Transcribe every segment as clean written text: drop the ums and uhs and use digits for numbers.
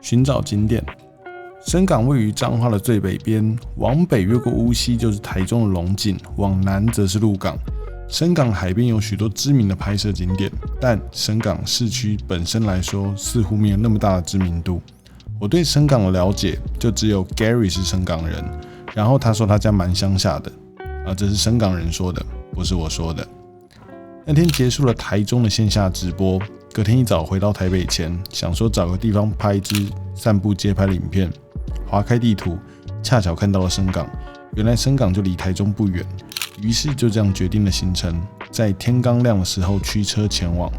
寻找景点。深港位于彰化的最北边，往北越过乌溪就是台中的龙井，往南则是鹿港。深港海边有许多知名的拍摄景点，但深港市区本身来说，似乎没有那么大的知名度。我对深港的了解就只有 Gary 是深港人，然后他说他家蛮乡下的，这是深港人说的，不是我说的。那天结束了台中的线下直播，隔天一早回到台北前，想说找个地方拍一支散步街拍的影片。划开地图，恰巧看到了深港，原来深港就离台中不远，于是就这样决定了行程，在天刚亮的时候驱车前往。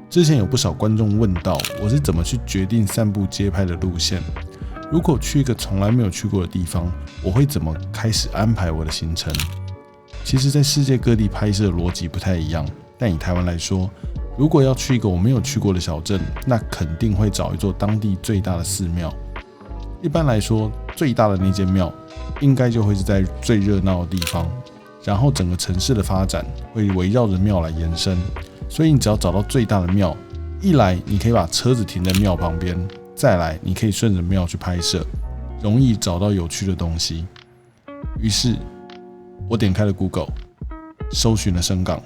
之前有不少观众问到，我是怎么去决定散步街拍的路线？如果去一个从来没有去过的地方，我会怎么开始安排我的行程？其实，在世界各地拍摄的逻辑不太一样，但以台湾来说，如果要去一个我没有去过的小镇，那肯定会找一座当地最大的寺庙。一般来说，最大的那间庙应该就会是在最热闹的地方，然后整个城市的发展会围绕着庙来延伸。所以你只要找到最大的庙，一来你可以把车子停在庙旁边，再来你可以顺着庙去拍摄，容易找到有趣的东西。于是我点开了 Google， 搜寻了深港，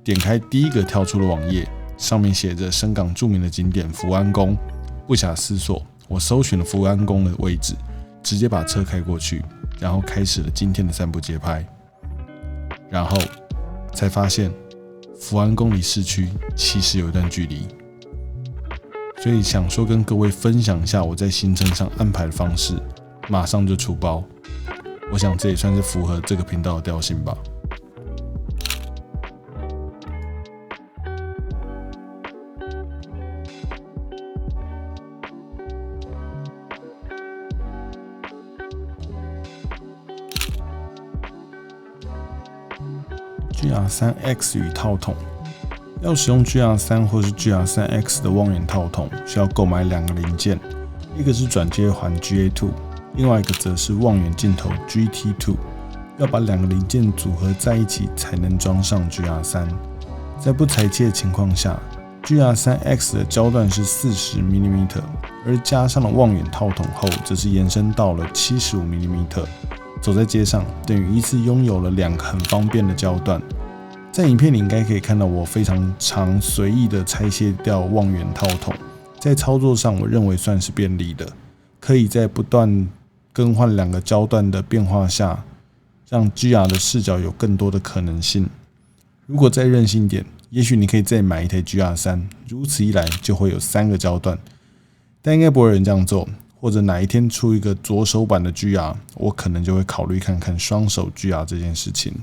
点开第一个跳出的网页，上面写着深港著名的景点福安宫。不假思索，我搜寻了福安宫的位置，直接把车开过去，然后开始了今天的散步街拍。然后才发现福安宫离市区其实有一段距离，所以想说跟各位分享一下我在行程上安排的方式，马上就出包。我想这也算是符合这个频道的调性吧。GR3X 与套筒，要使用 GR3 或是 GR3X 的望远套筒，需要购买两个零件，一个是转接环 GA2， 另外一个则是望远镜头 GT2， 要把两个零件组合在一起才能装上 GR3。在不裁切的情况下， GR3X 的焦段是 40mm， 而加上了望远套筒后，则是延伸到了 75mm。走在街上，等于一次拥有了两个很方便的焦段。在影片里应该可以看到我非常常随意的拆卸掉望远套筒，在操作上我认为算是便利的，可以在不断更换两个焦段的变化下，让 GR 的视角有更多的可能性。如果再任性点，也许你可以再买一台 GR3， 如此一来就会有3个焦段，但应该不会有人这样做。或者哪一天出一个左手版的 GR， 我可能就会考虑看看双手 GR 这件事情。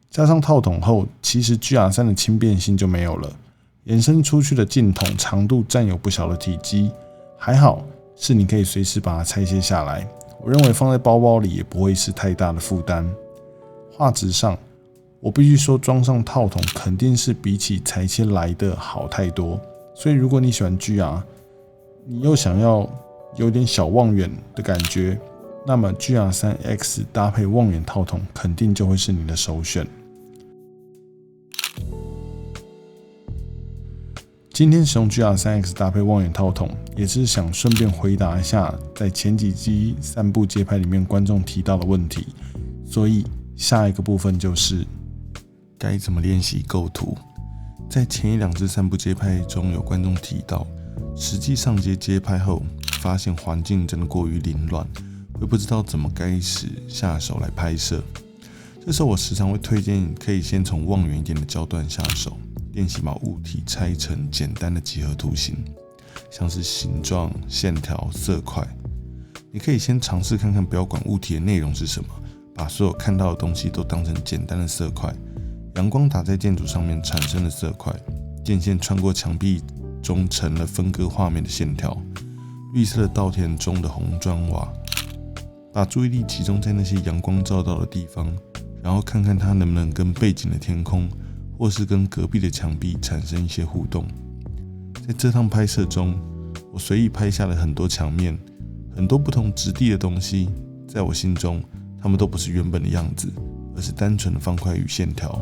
加上套筒后，其实 GR3 的轻便性就没有了，延伸出去的镜筒长度占有不小的体积，还好是你可以随时把它拆卸下来，我认为放在包包里也不会是太大的负担。画质上，我必须说装上套筒肯定是比起裁切来的好太多，所以如果你喜欢 GR， 你又想要有点小望远的感觉，那么 GR3X 搭配望远套筒肯定就会是你的首选。今天使用 GR3X 搭配望远套筒，也是想顺便回答一下在前几集散步街拍里面观众提到的问题，所以下一个部分就是该怎么练习构图。在前一2支散步街拍中，有观众提到，实际上街拍后，发现环境真的过于凌乱，会不知道怎么开始下手来拍摄。这时候我时常会推荐可以先从望远一点的焦段下手，练习把物体拆成简单的几何图形，像是形状、线条、色块。你可以先尝试看看，不要管物体的内容是什么，把所有看到的东西都当成简单的色块。阳光打在建筑上面产生的色块，渐线穿过墙壁中成了分割画面的线条。绿色的稻田中的红砖瓦，把注意力集中在那些阳光照到的地方，然后看看它能不能跟背景的天空，或是跟隔壁的墙壁产生一些互动。在这趟拍摄中，我随意拍下了很多墙面，很多不同质地的东西，在我心中，它们都不是原本的样子，而是单纯的方块与线条。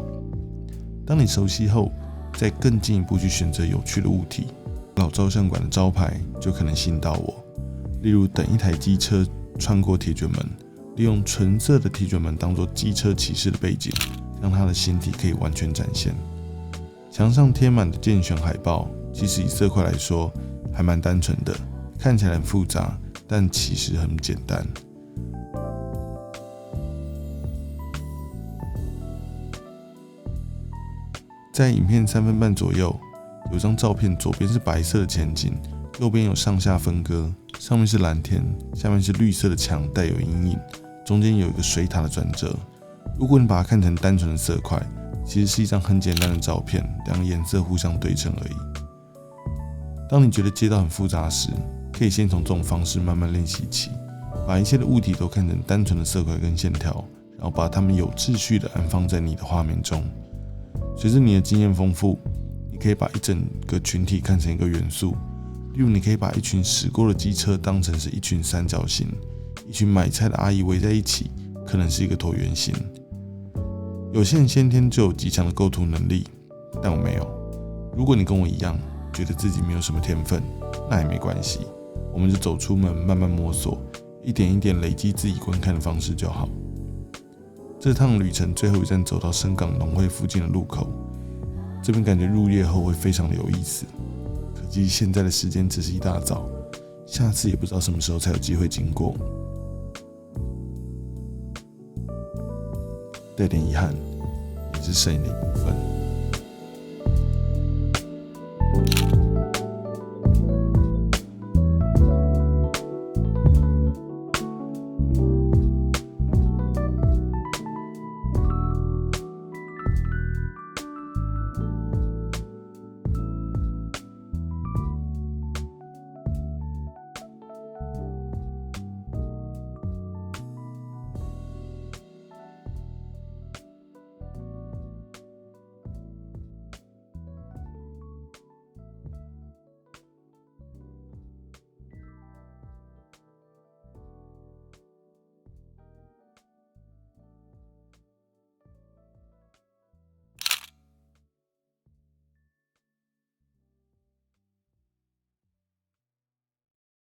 当你熟悉后，再更进一步去选择有趣的物体，老照相馆的招牌就可能吸引到我，例如等一台机车穿过铁卷门，利用纯色的铁卷门当作机车骑士的背景，让他的形体可以完全展现。墙上贴满的竞选海报，其实以色块来说还蛮单纯的，看起来很复杂，但其实很简单。在影片3分半左右，有张照片，左边是白色的前景，右边有上下分割，上面是蓝天，下面是绿色的墙带有阴影，中间有一个水塔的转折。如果你把它看成单纯的色块，其实是一张很简单的照片，两个颜色互相对称而已。当你觉得街道很复杂时，可以先从这种方式慢慢练习起，把一切的物体都看成单纯的色块跟线条，然后把它们有秩序地安放在你的画面中。随着你的经验丰富，你可以把一整个群体看成一个元素，例如你可以把一群驶过的机车当成是一群三角形，一群买菜的阿姨围在一起可能是一个椭圆形。有些人先天就有极强的构图能力，但我没有。如果你跟我一样觉得自己没有什么天分，那也没关系，我们就走出门慢慢摸索，一点一点累积自己观看的方式就好。这趟旅程最后一站走到深港农会附近的路口，这边感觉入夜后会非常的有意思，可惜现在的时间只是一大早，下次也不知道什么时候才有机会经过，带点遗憾，也是摄影的一部分。